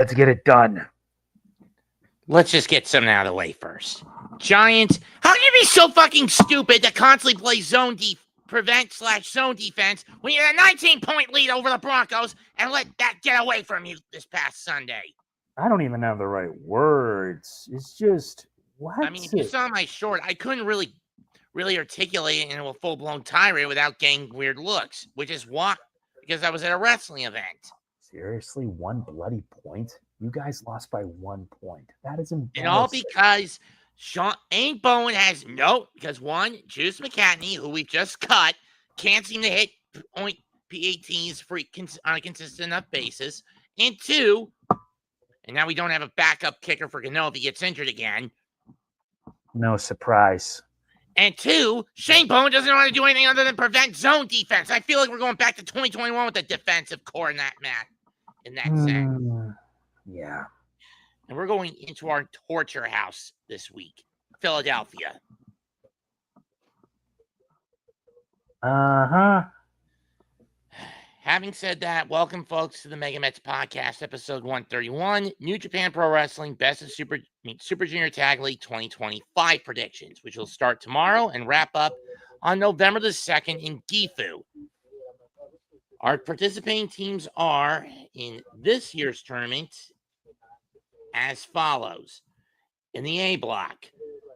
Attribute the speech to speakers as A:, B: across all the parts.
A: Let's get it done.
B: Let's just get something out of the way first. Giants, how can you be so fucking stupid to constantly play prevent/zone defense when you're a 19-point lead over the Broncos and let that get away from you this past Sunday?
A: I don't even have the right words. It's just, what?
B: I mean, if you saw my short, I couldn't really articulate it into a full-blown tirade without getting weird looks, which is why, because I was at a wrestling event.
A: Seriously, 1 bloody point? You guys lost by 1 point. That is embarrassing.
B: And all because Shane Bowen has because one, Juice McCartney, who we've just cut, can't seem to hit point P18s on a consistent enough basis. And two, and now we don't have a backup kicker for Gano if he gets injured again.
A: No surprise.
B: And two, Shane Bowen doesn't want to do anything other than prevent zone defense. I feel like we're going back to 2021 with the defensive core in that sense.
A: Yeah.
B: And we're going into our torture house this week, Philadelphia.
A: Uh-huh.
B: Having said that, welcome, folks, to the MegaMets podcast, episode 131, New Japan Pro Wrestling Best of Super Junior Tag League 2025 predictions, which will start tomorrow and wrap up on November the 2nd in Gifu. Our participating teams are, in this year's tournament, as follows. In the A block,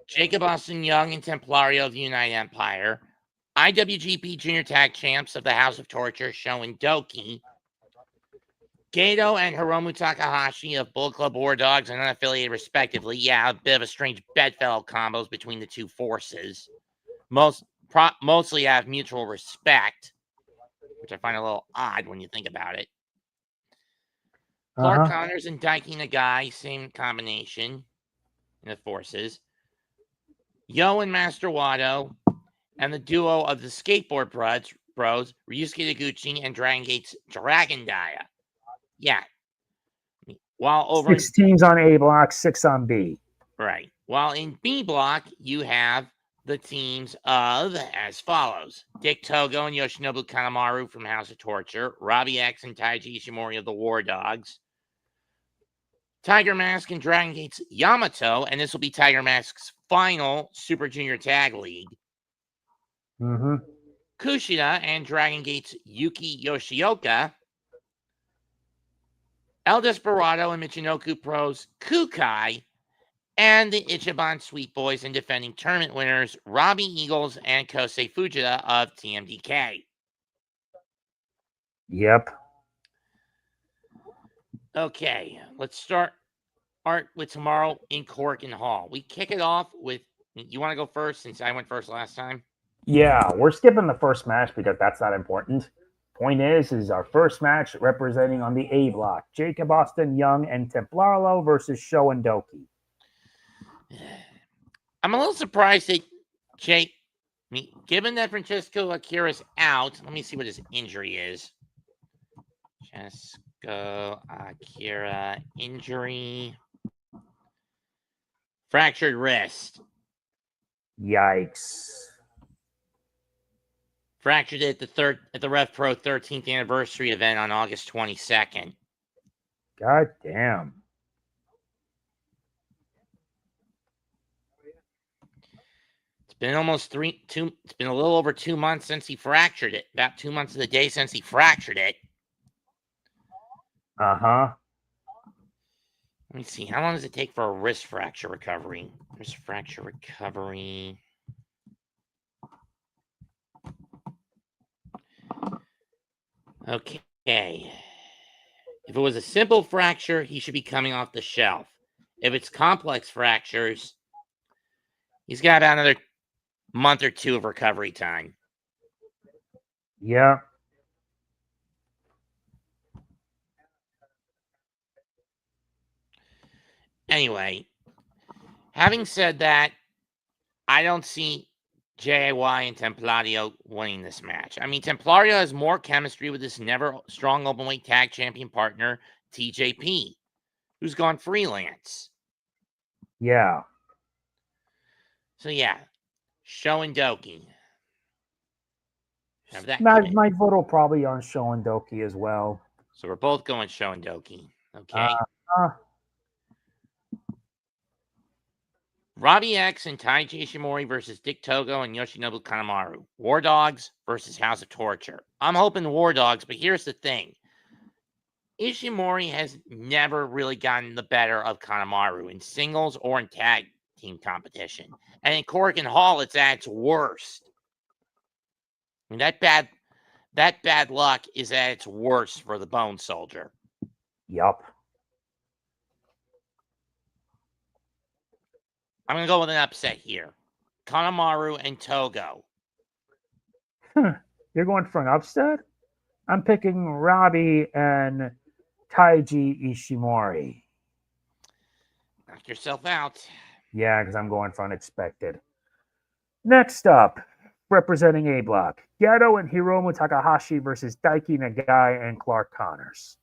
B: Jakob Austin Young and Templario of the United Empire, IWGP Junior Tag Champs of the House of Torture, SHO DOUKI, Gato and Hiromu Takahashi of Bull Club War Dogs and Unaffiliated respectively. Yeah, a bit of a strange bedfellow combos between the two forces. Mostly out of mutual respect, which I find a little odd when you think about it. Clark Connors and Daiki Nagai, same combination in the forces. Yo and Master Wato, and the duo of the Skateboard bros, Ryusuke Taguchi and Dragon Gate's Dragon Dia. Yeah. While over
A: 6 teams on A block, 6 on B.
B: Right. While in B block, you have the teams of as follows: Dick Togo and Yoshinobu Kanemaru from House of Torture, Robbie X and Taiji Ishimori of the War Dogs, Tiger Mask and Dragon Gate's Yamato, and this will be Tiger Mask's final Super Junior Tag League. Kushida and Dragon Gate's Yuki Yoshioka, El Desperado and Michinoku Pro's KUKKAI, and the Ichiban Sweet Boys and defending tournament winners Robbie Eagles and Kosei Fujita of TMDK.
A: Yep.
B: Okay, let's start with tomorrow in Corkin Hall. We kick it off with, you want to go first since I went first last time?
A: Yeah, we're skipping the first match because that's not important. Point is our first match representing on the A block, Jakob Austin Young and Templario versus SHO DOUKI.
B: I'm a little surprised that given that Francesco Akira's out, let me see what his injury is. Francesco Akira injury. Fractured wrist.
A: Yikes.
B: Fractured it at the Rev Pro 13th anniversary event on August 22nd.
A: God damn.
B: It's been it's been a little over 2 months since he fractured it. About 2 months of the day since he fractured it.
A: Uh-huh.
B: Let me see. How long does it take for a wrist fracture recovery? Wrist fracture recovery. Okay. If it was a simple fracture, he should be coming off the shelf. If it's complex fractures, he's got about another month or two of recovery time.
A: Yeah.
B: Anyway, having said that, I don't see JAY and Templario winning this match. I mean, Templario has more chemistry with his never strong openweight tag champion partner, TJP, who's gone freelance.
A: Yeah.
B: So, yeah, SHO DOUKI.
A: My vote will probably on SHO DOUKI as well.
B: So we're both going SHO DOUKI. Okay. Robbie X and Taiji Ishimori versus Dick Togo and Yoshinobu Kanemaru. War Dogs versus House of Torture. I'm hoping War Dogs, but here's the thing. Ishimori has never really gotten the better of Kanemaru in singles or in tag team competition. And in Korakuen Hall, it's at its worst. I mean, that bad luck is at its worst for the Bone Soldier.
A: Yup.
B: I'm going to go with an upset here. Kanemaru and Togo.
A: You're going for an upset? I'm picking Robbie and Taiji Ishimori.
B: Knock yourself out.
A: Yeah, because I'm going for unexpected. Next up, representing A Block, Gato and Hiromu Takahashi versus Daiki Nagai and Clark Connors.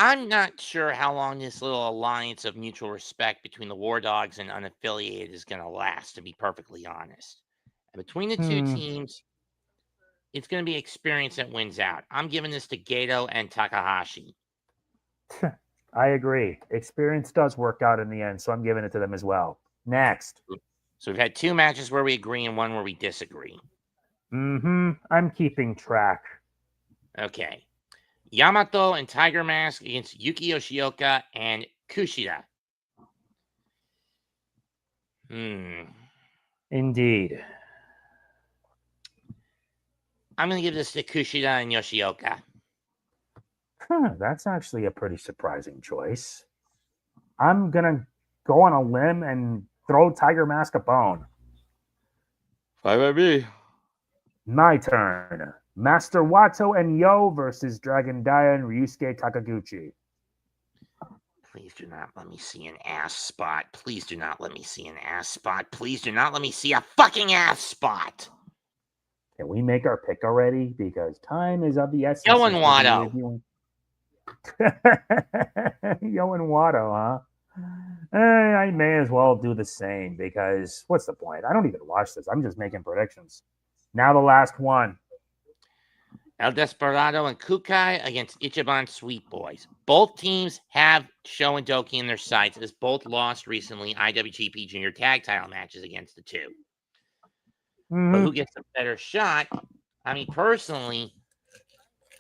B: I'm not sure how long this little alliance of mutual respect between the War Dogs and unaffiliated is going to last, to be perfectly honest. And between the two teams, it's going to be experience that wins out. I'm giving this to Gato and Takahashi.
A: I agree. Experience does work out in the end, so I'm giving it to them as well. Next.
B: So we've had 2 matches where we agree and 1 where we disagree.
A: I'm keeping track.
B: Okay. Yamato and Tiger Mask against Yuki Yoshioka and Kushida.
A: Indeed.
B: I'm going to give this to Kushida and Yoshioka.
A: That's actually a pretty surprising choice. I'm going to go on a limb and throw Tiger Mask a bone.
B: Fine by me.
A: My turn. Master Wato and Yo versus Dragon Dia and Ryusuke Takaguchi.
B: Please do not let me see an ass spot. Please do not let me see an ass spot. Please do not let me see a fucking ass spot.
A: Can we make our pick already? Because time is of the essence.
B: Yo and Wato.
A: Yo and Wato, huh? I may as well do the same because what's the point? I don't even watch this. I'm just making predictions. Now the last one.
B: El Desperado and KUKKAI against Ichiban Sweet Boys. Both teams have SHO and DOUKI in their sights, as both lost recently IWGP Junior Tag title matches against the two. But who gets a better shot? I mean, personally,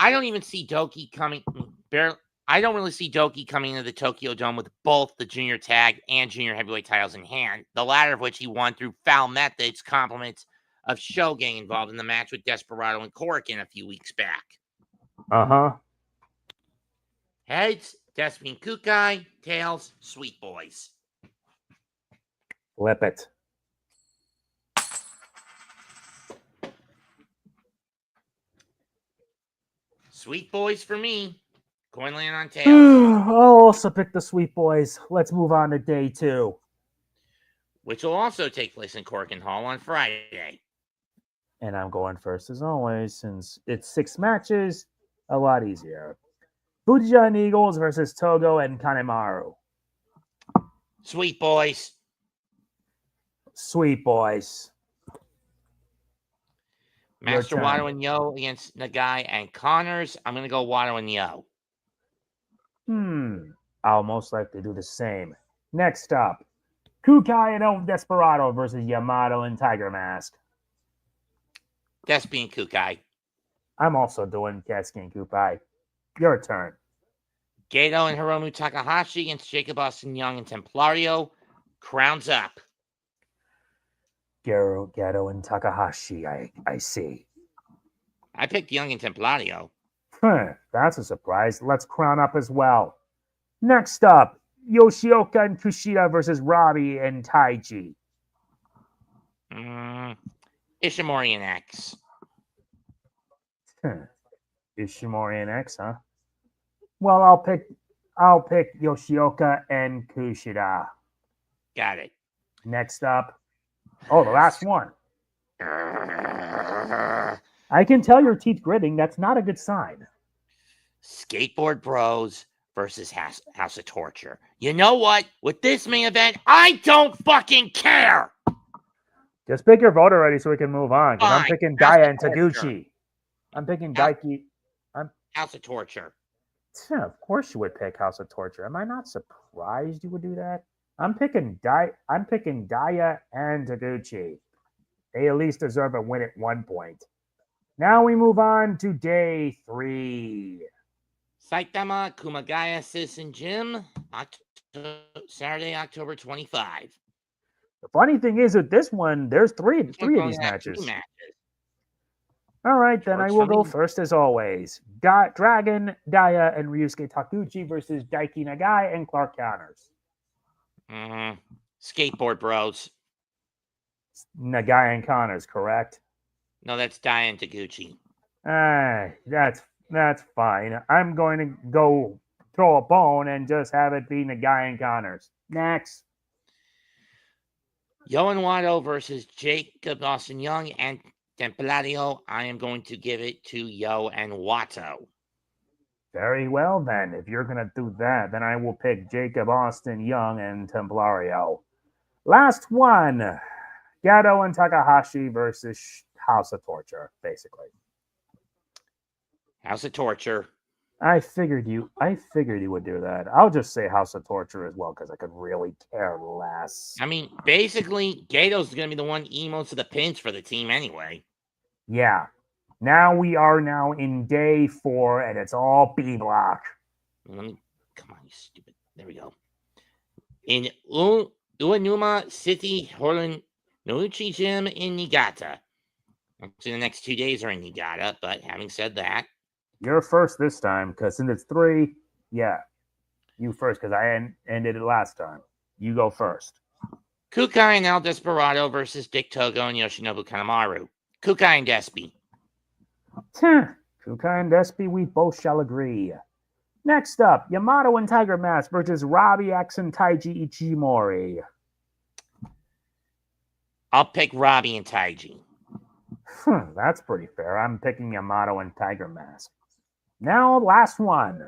B: I don't even see DOUKI coming. I don't really see DOUKI coming into the Tokyo Dome with both the Junior Tag and Junior Heavyweight titles in hand, the latter of which he won through foul methods, compliments of SHO getting involved in the match with Desperado and Korakuen a few weeks back. Heads, Despy and KUKKAI. Tails, Sweet Boys.
A: Flip it.
B: Sweet Boys for me. Coin land on Tails.
A: I'll also pick the Sweet Boys. Let's move on to day 2.
B: Which will also take place in Korakuen Hall on Friday.
A: And I'm going first as always, since it's 6 matches, a lot easier. Fujita Eagles versus Togo and Kanemaru.
B: Sweet Boys.
A: Sweet Boys.
B: Master Wato and Yo against Nagai and Connors. I'm going to go Wato and Yo.
A: I'll most likely do the same. Next up, KUKKAI and El Desperado versus Yamato and Tiger Mask.
B: Despy and KUKKAI.
A: I'm also doing Despy and KUKKAI. Your turn.
B: Gato and Hiromu Takahashi against Jacob Austin Young and Templario. Crowns up.
A: Gato and Takahashi, I see.
B: I picked Young and Templario.
A: That's a surprise. Let's crown up as well. Next up, Yoshioka and Kushida versus Robbie and Taiji.
B: Ishimori and X.
A: Ishimori and X, huh? Well, I'll pick Yoshioka and Kushida.
B: Got it.
A: Next up, the last one. I can tell your teeth gritting. That's not a good sign.
B: Skateboard Bros versus House of Torture. You know what? With this main event, I don't fucking care.
A: Just pick your vote already so we can move on. Because I'm picking Dia and Taguchi. I'm picking Daiki.
B: House of Torture.
A: Of course you would pick House of Torture. Am I not surprised you would do that? I'm picking Daya and Taguchi. They at least deserve a win at one point. Now we move on to day 3.
B: Saitama Kumagaya Citizen Gym, Saturday, October 25.
A: The funny thing is with this one, there's three of these matches. All right, then I will go first as always. Dragon, Daya, and Ryusuke Taguchi versus Daiki Nagai and Clark Counters.
B: Skateboard Bros.
A: Nagai and Connors, correct?
B: No, that's Daya and Taguchi.
A: That's fine. I'm going to go throw a bone and just have it be Nagai and Connors. Next.
B: Yo and Wato versus Jakob Austin Young and Templario. I am going to give it to Yo and Wato.
A: Very well, then. If you're going to do that, then I will pick Jakob Austin Young and Templario. Last one. Gato and Takahashi versus House of Torture, basically.
B: House of Torture.
A: I figured you would do that. I'll just say House of Torture as well because I could really care less.
B: I mean, basically, Gato's going to be the one most of the pins for the team anyway.
A: Yeah. Now we are in day 4, and it's all B block.
B: Come on, you stupid. There we go. In Uenuma City Horlin Nouchi Gym in Niigata. Actually, the next 2 days are in Niigata, but having said that,
A: you're first this time, because since it's 3, yeah. You first, because I ended it last time. You go first.
B: KUKKAI and El Desperado versus Dick Togo and Yoshinobu Kanemaru. KUKKAI and Despy.
A: KUKKAI and Despy, we both shall agree. Next up, Yamato and Tiger Mask versus Robbie X and Taiji Ishimori.
B: I'll pick Robbie and Taiji.
A: That's pretty fair. I'm picking Yamato and Tiger Mask. Now, last one.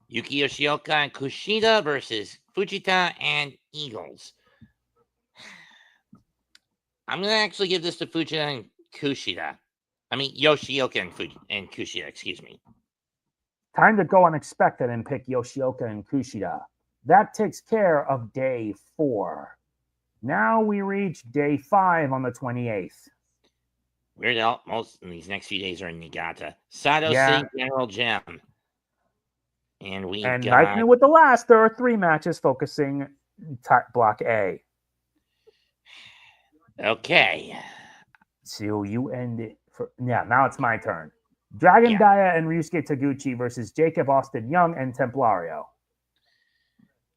B: Yuki Yoshioka and Kushida versus Fujita and Eagles. I'm going to actually give this to Fujita and Kushida. I mean, Yoshioka and Kushida, excuse me.
A: Time to go unexpected and pick Yoshioka and Kushida. That takes care of day 4. Now we reach day 5 on the 28th.
B: Weird out. Most of these next few days are in Niigata. Sato City General Gym. And
A: like with the last, there are 3 matches focusing Block A.
B: Okay.
A: So you end it now it's my turn. Dragon Daya and Ryusuke Taguchi versus Jakob Austin Young and Templario.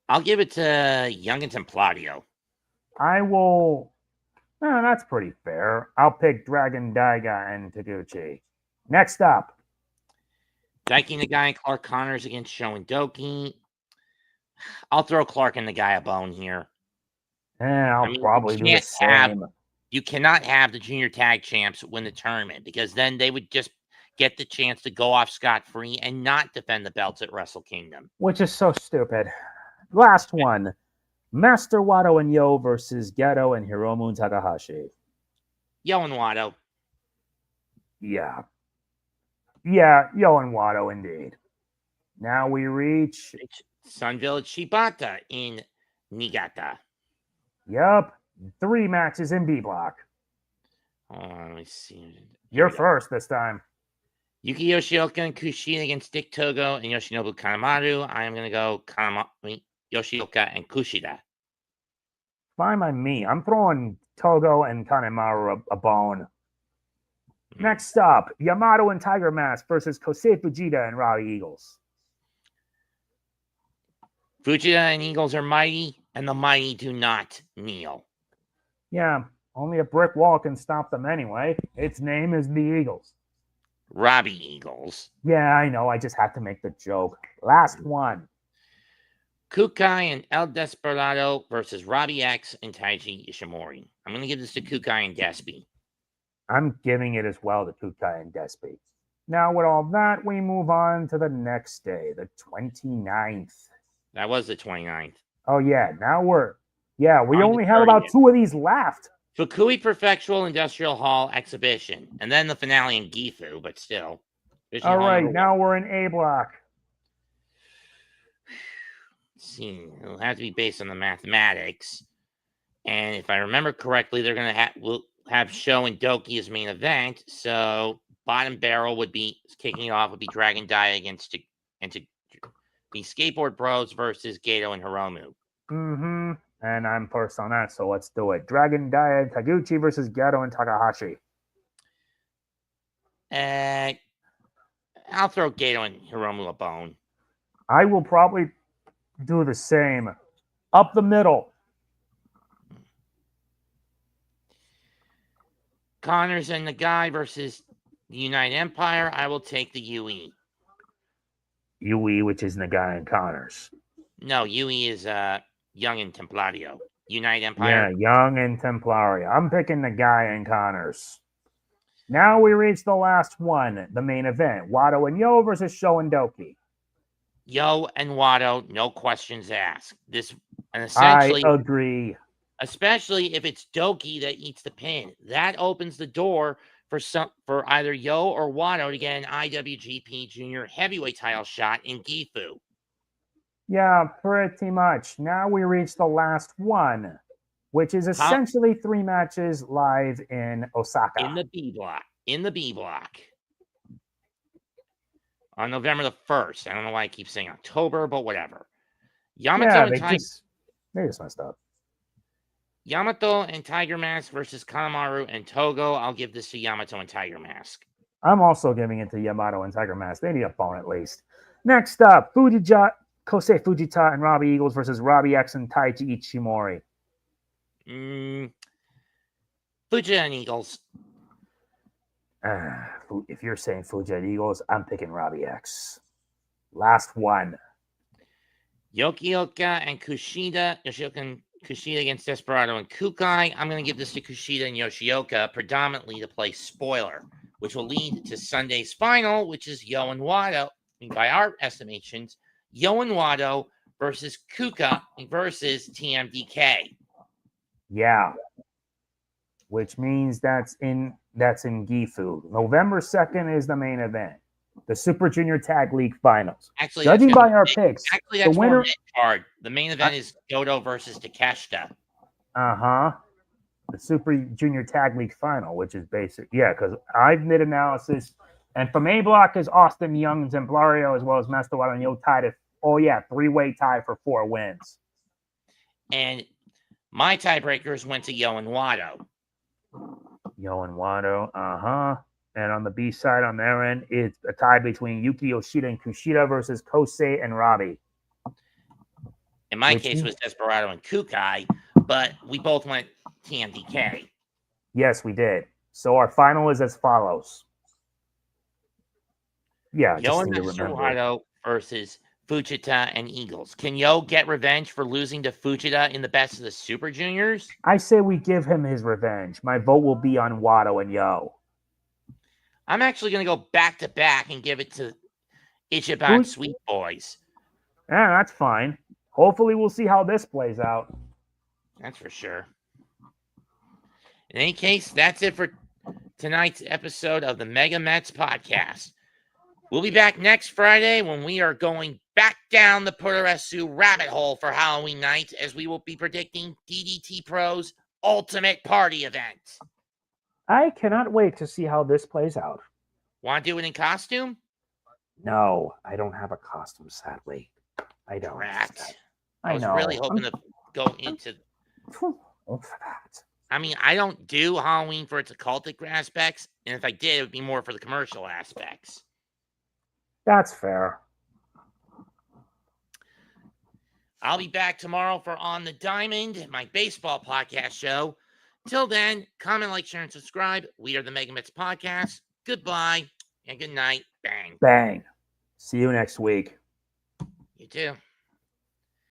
B: I'll give it to Young and Templario.
A: I will. That's pretty fair. I'll pick Dragon Daiga and Taguchi. Next up.
B: Daiki Nagai and Clark Connors against SHO DOUKI. I'll throw Clark and Nagai a bone here.
A: I'll probably do the same.
B: You cannot have the junior tag champs win the tournament because then they would just get the chance to go off scot-free and not defend the belts at Wrestle Kingdom.
A: Which is so stupid. Last one. Master Wato and Yo versus Gato and Hiromu Takahashi.
B: Yo and Wato.
A: Yeah. Yeah, Yo and Wato indeed. Now we reach
B: Sun Village Shibata in Niigata.
A: Yep. 3 matches in B block.
B: Let me see.
A: You're first this time.
B: Yuki Yoshioka and Kushida against Dick Togo and Yoshinobu Kanemaru. I am going to go Yoshioka and Kushida.
A: Fine by me. I'm throwing Togo and Kanemaru a bone. Next up, Yamato and Tiger Mask versus Kosei Fujita and Robbie Eagles.
B: Fujita and Eagles are mighty, and the mighty do not kneel.
A: Yeah, only a brick wall can stop them anyway. Its name is the Eagles.
B: Robbie Eagles.
A: Yeah, I know. I just had to make the joke. Last one.
B: KUKKAI and El Desperado versus Robbie X and Taiji Ishimori. I'm going to give this to KUKKAI and Despy.
A: I'm giving it as well to KUKKAI and Despy. Now, with all that, we move on to the next day, the 29th.
B: That was the 29th.
A: Oh, yeah. Now we only have about 2 of these left.
B: Fukui Prefectural Industrial Hall exhibition. And then the finale in Gifu, but still.
A: All right, now we're in A block.
B: see, it'll have to be based on the mathematics. And if I remember correctly, they're going to will have SHO and Douki as main event. So bottom barrel would be kicking off would be Dragon Dia against the Skateboard Bros versus Gato and Hiromu.
A: Mm-hmm. And I'm first on that, so let's do it. Dragon Dia and Taguchi versus Gato and Takahashi.
B: I'll throw Gato and Hiromu a bone.
A: I will probably do the same. Up the middle.
B: Connors and the guy versus the United Empire. I will take the UE.
A: UE, which is Nagai and Connors.
B: No, UE is Young and Templario. United Empire.
A: Yeah, Young and Templario. I'm picking Nagai and Connors. Now we reach the last one, the main event. Wato and Yo versus SHO and Douki.
B: Yo and Wato, no questions asked. And essentially,
A: I agree.
B: Especially if it's Douki that eats the pin. That opens the door for either Yo or Wato to get an IWGP Junior Heavyweight title shot in Gifu.
A: Yeah, pretty much. Now we reach the last one, which is essentially 3 matches live in Osaka.
B: In the B block. On November the 1st. I don't know why I keep saying October, but whatever. Yamato
A: they just messed up.
B: Yamato and Tiger Mask versus Kanemaru and Togo. I'll give this to Yamato and Tiger Mask.
A: I'm also giving it to Yamato and Tiger Mask. They need a bone at least. Next up, Kosei Fujita and Robbie Eagles versus Robbie X and Taiji Ishimori.
B: Fujita and Eagles.
A: If you're saying Fujita and Eagles, I'm picking Robbie X. Last one.
B: Yoshioka and Kushida. Yoshioka and Kushida against Desperado and KUKKAI. I'm going to give this to Kushida and Yoshioka predominantly to play spoiler, which will lead to Sunday's final, which is Yo and Wato. By our estimations, Yo and Wato versus KUKKAI versus TMDK.
A: Yeah. Which means that's in Gifu. November 2nd is the main event. The Super Junior Tag League Finals.
B: Actually,
A: judging by our picks,
B: that's the winner card. The main event is Goto versus Takeshita.
A: The Super Junior Tag League Final, which is basic. Yeah, because I've made analysis, and from A block is Austin Young and Templario, as well as Master Wato and Yo tied it. 3-way tie for 4 wins.
B: And my tiebreakers went to Yo and Wato.
A: Yo and Wato, And on the B side, on their end, it's a tie between Yuki Yoshida and Kushida versus Kosei and Robbie.
B: In my case, it was Desperado and KUKKAI, but we both went TMDK.
A: Yes, we did. So our final is as follows. Yeah,
B: Yo and Wato versus Fujita and Eagles. Can Yo get revenge for losing to Fujita in the Best of the Super Juniors?
A: I say we give him his revenge. My vote will be on Wato and Yo.
B: I'm actually going to go back to back and give it to Ichiban Sweet Boys.
A: Yeah, that's fine. Hopefully we'll see how this plays out.
B: That's for sure. In any case, that's it for tonight's episode of the MegaMets podcast. We'll be back next Friday when we are going back down the Puroresu rabbit hole for Halloween night, as we will be predicting DDT Pro's Ultimate Party event.
A: I cannot wait to see how this plays out.
B: Want to do it in costume?
A: No, I don't have a costume, sadly. I don't.
B: I was really hoping to go into... I mean, I don't do Halloween for its occultic aspects, and if I did, it would be more for the commercial aspects.
A: That's fair.
B: I'll be back tomorrow for On the Diamond, my baseball podcast show. Till then, comment, like, share, and subscribe. We are the MegaMets podcast. Goodbye and good night. Bang.
A: Bang. See you next week.
B: You too.